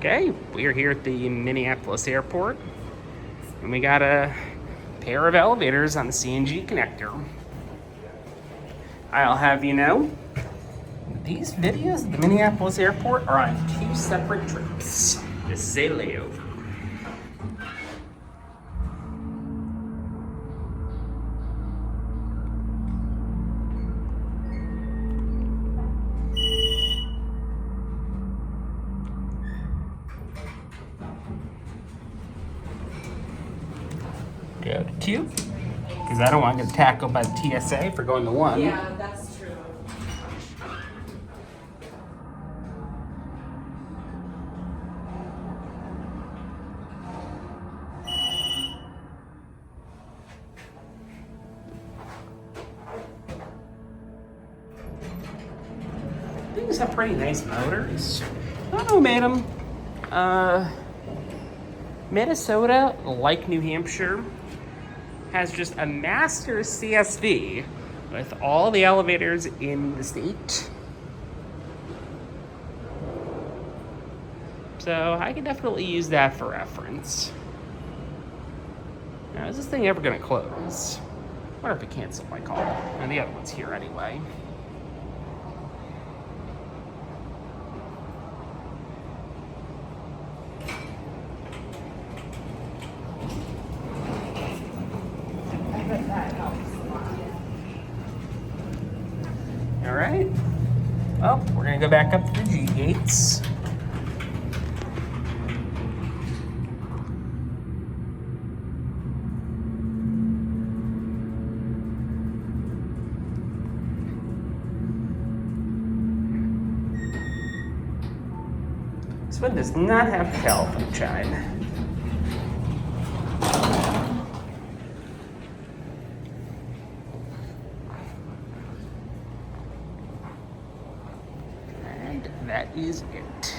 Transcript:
Okay, we are here at the Minneapolis airport, and we got a pair of elevators on the CNG connector. I'll have you know, these videos at the Minneapolis airport are on two separate trips. This is a layover. Go to two, because I don't want to get tackled by the TSA for going to one. Yeah, that's true. These have pretty nice motors. I don't know who made them. Minnesota, like New Hampshire, has just a master CSV with all the elevators in the state. So I can definitely use that for reference. Now, is this thing ever gonna close? I wonder if it canceled my call. And the other one's here anyway. All right. Well, we're gonna go back up to the G gates. This one does not have the telephone chime. That is it.